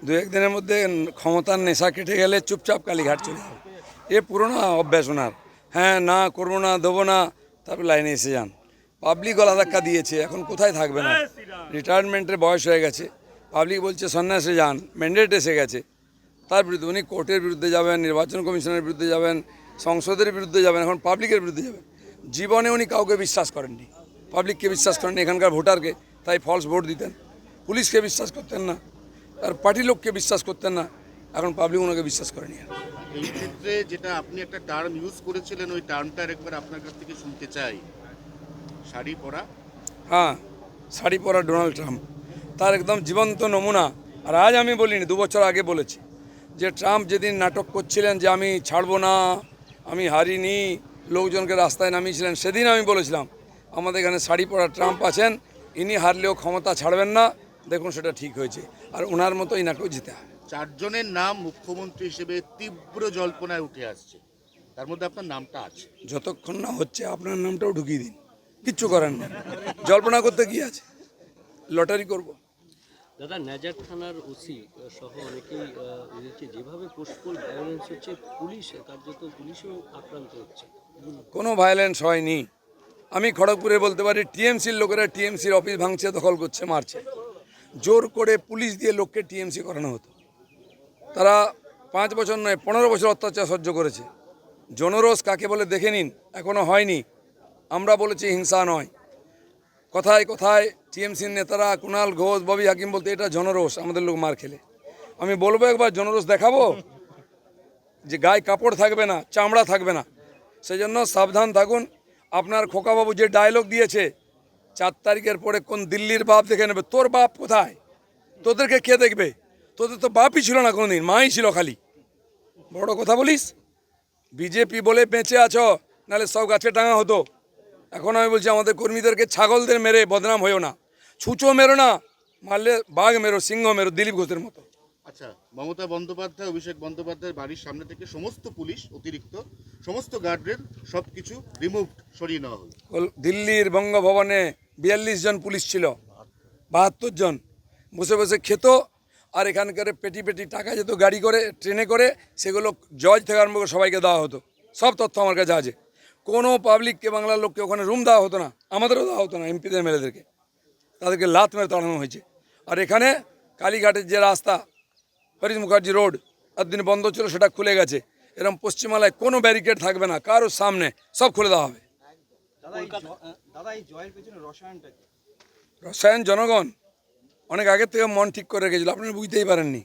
দু একদিনের মধ্যে ক্ষমতার নেশা কেটে গেলে চুপচাপ কালীঘাট চলে যাবে। এ পুরোনো অভ্যাস ওনার। হ্যাঁ, না করবো না, দেবো না, তারপর লাইনে এসে যান। পাবলিক গলা ধাক্কা দিয়েছে, এখন কোথায় থাকবে না? রিটায়ারমেন্টের বয়স হয়ে গেছে, পাবলিক বলছে সন্ন্যাসে যান, ম্যান্ডেট এসে গেছে। তার বিরুদ্ধে উনি কোর্টের বিরুদ্ধে যাবেন, নির্বাচন কমিশনের বিরুদ্ধে যাবেন, সংসদের বিরুদ্ধে যাবেন, এখন পাবলিকের বিরুদ্ধে যাবেন। জীবনে উনি কাউকে বিশ্বাস করেননি, পাবলিককে বিশ্বাস করেননি, এখানকার ভোটারকে, তাই ফলস ভোট দিতেন। পুলিশকে বিশ্বাস করতেন না, আর পার্টি লোককে বিশ্বাস করতেন না, এখন পাবলিক ওনাকে বিশ্বাস করেনি। এই ক্ষেত্রে যেটা আপনি একটা টার্ম ইউজ করেছিলেন, ওই টার্মটা একবার আপনার কাছ থেকে শুনতে চাই। শাড়ি পরা। হ্যাঁ, শাড়ি পরা ডোনাল্ড ট্রাম্প তার একদম জীবন্ত নমুনা। আর আজ আমি বলিনি, 2 বছর আগে বলেছি যে ট্রাম্প যেদিন নাটক করছিলেন যে আমি ছাড়বো না, আমি হারিনি, লোকজনকে রাস্তায় নামিয়েছিলেন, সেদিন আমি বলেছিলাম আমাদের এখানে শাড়ি পরা ট্রাম্প আছেন, ইনি হারলেও ক্ষমতা ছাড়বেন না। দেখুন সেটা ঠিক হয়েছে, আর ওনার মতো ইনাকেও জিতে হবে। 4 জনের নাম মুখ্যমন্ত্রী হিসেবে তীব্র জল্পনায় উঠে আসছে, তার মধ্যে আপনার নামটা আছে। যতক্ষণ না হচ্ছে আপনার নামটাও ঢুকিয়ে দিন, কিচ্ছু করেন না, জল্পনা করতে কি আছে, লটারি করব। দাদা, নাজার থানার ওসি সহ অনেকেই বলেছে যেভাবে পোস্টপোল ভায়োলেন্স হচ্ছে, পুলিশ কার্যত পুলিশও আক্রান্ত হচ্ছে। কোনো ভায়োলেন্স হয়নি। আমি খড়গপুরে বলতে পারি টিএমসির লোকেরা টিএমসির অফিস ভাঙছে, দখল করছে, মারছে। জোর করে পুলিশ দিয়ে লোককে টিএমসি করানো হতো। তারা 5 বছর নয় 15 বছর অত্যাচার সহ্য করেছে। জনরোষ কাকে বলে দেখে নিন, এখনও হয়নি। আমরা বলেছি হিংসা নয়। কথায় কথায় টিএমসির নেতারা কুণাল ঘোষ, ববি হাকিম বলতে এটা জনরোষ, আমাদের লোক মার খেলে। আমি বলবো একবার জনরোষ দেখাবো, যে গায়ে কাপড় থাকবে না, চামড়া থাকবে না। সেই জন্য সাবধান থাকুন। আপনার খোকাবাবু যে ডায়লগ দিয়েছে 4 তারিখের পরে কোন দিল্লির বাপ দেখে নেবে, তোর বাপ কোথায়, তোদেরকে কে দেখবে? তোদের তো বাপই ছিল না কোনোদিন, মাই ছিল খালি। বড় কথা বলিস, বিজেপি বলে বেঁচে আছো, নাহলে সব গাছে টাঙা হতো। এখন আমি বলছি আমাদের কর্মীদেরকে ছাগলদের মেরে বদনাম হয়েও না, ছুঁচো মেরো না, মারলে বাঘ মেরো, সিংহ মেরো, দিলীপ ঘোষের মতো। আচ্ছা, মমতা বন্দ্যোপাধ্যায়, অভিষেক বন্দ্যোপাধ্যায়ের বাড়ির সামনে থেকে সমস্ত পুলিশ, অতিরিক্ত সমস্ত গার্ডরেল সব কিছু রিমুভড, সরিয়ে নেওয়া হলো। দিল্লির বঙ্গভবনে 42 জন পুলিশ ছিল, 72 জন বসে বসে খেত, আর এখানকার পেটি পেটি টাকা যেত গাড়ি করে, ট্রেনে করে, সেগুলো জজ থেকে আরম্ভ করে সবাইকে দেওয়া হতো। সব তথ্য আমার কাছে আছে। কোনো পাবলিককে, বাংলার লোককে ওখানে রুম দেওয়া হতো না, আমাদেরও দেওয়া হতো না, এমপিদের মেয়েদেরকে, তাদেরকে লাত মেরে তাড়ানো হয়েছে। আর এখানে কালীঘাটের যে রাস্তা, হরিশ মুখার্জি রোড, একদিন বন্ধ ছিল, সেটা খুলে গেছে। এরকম পশ্চিমবাংলায় কোনো ব্যারিকেড থাকবে না, কারোর সামনে সব খুলে দেওয়া হবে। রসায়ন জনগণ অনেক আগের থেকে মন ঠিক করে রেখেছিল, আপনারা বুঝতেই পারেননি।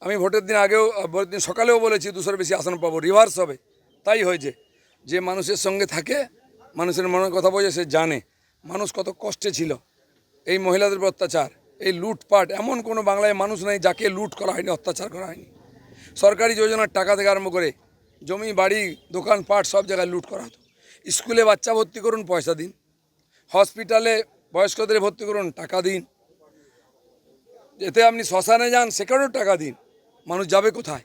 আমি ভোটের দিন আগেও, ভোটের দিন সকালেও বলেছি 200-এর বেশি আসন পাবো, রিভার্স হবে। তাই হয়েছে। যে মানুষের সঙ্গে থাকে, মানুষের মনের কথা বোঝে, সে জানে মানুষ কত কষ্টে ছিল। এই মহিলাদের উপর অত্যাচার, এই লুটপাট, এমন কোনো বাংলায় মানুষ নেই যাকে লুট করা হয়নি, অত্যাচার করা হয়নি। সরকারি যোজনার টাকা থেকে আরম্ভ করে জমি, বাড়ি, দোকানপাট, সব জায়গায় লুট করা হতো। স্কুলে বাচ্চা ভর্তি করুন, পয়সা দিন। হসপিটালে বয়স্কদের ভর্তি করুন, টাকা দিন। এতে আপনি শ্মশানে যান, সেখানেও টাকা দিন। মানুষ যাবে কোথায়?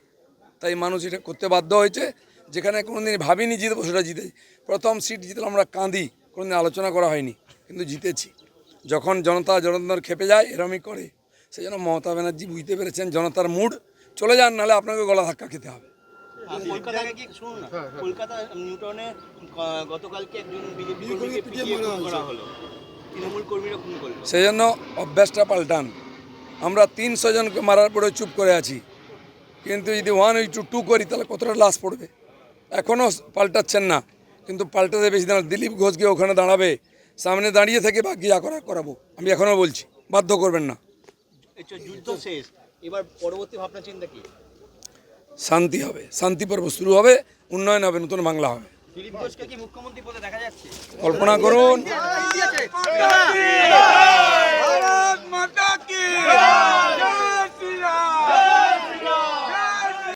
তাই মানুষ এটা করতে বাধ্য হয়েছে। যেখানে কোনোদিন ভাবিনি জিতবো, সেটা জিতেছি। প্রথম সিট জিতলাম আমরা কাঁদি, কোনোদিন আলোচনা করা হয়নি, কিন্তু জিতেছি। যখন জনতা জনার্দন খেপে যায়, এরমই করে। সেই জন্য মমতা ব্যানার্জি বুঝতে পেরেছেন জনতার মুড, চলে যান, নাহলে আপনাকে গলা ধাক্কা খেতে হবে। কলকাতা নিউটাউনে গতকালকে একজন বিজেপি কর্মীকে পিটিয়ে খুন করা হলো, তৃণমূল কর্মীরা খুন করলো। সেই জন্য অভ্যাসটা পাল্টান। আমরা 300 জনকে মারার পরে চুপ করে আছি, কিন্তু যদি 1 to 2 করি তাহলে কতটা লাশ পড়বে। এখনও পাল্টাচ্ছেন না, কিন্তু পাল্টাতে বেশি দিন। দিলীপ ঘোষকে ওখানে দাঁড়াবে, সামনে দাঁড়িয়ে থেকে বাকি যা করাবো। আমি এখনও বলছি, বাধ্য করবেন না। যুদ্ধ শেষ, এবার পরবর্তী ভাবনা চিন্তা কি? শান্তি হবে, শান্তি পর্ব শুরু হবে, উন্নয়ন হবে, নতুন বাংলা হবে। দিলীপ ঘোষকে কি মুখ্যমন্ত্রী পদে দেখা যাচ্ছে? কল্পনা করুন।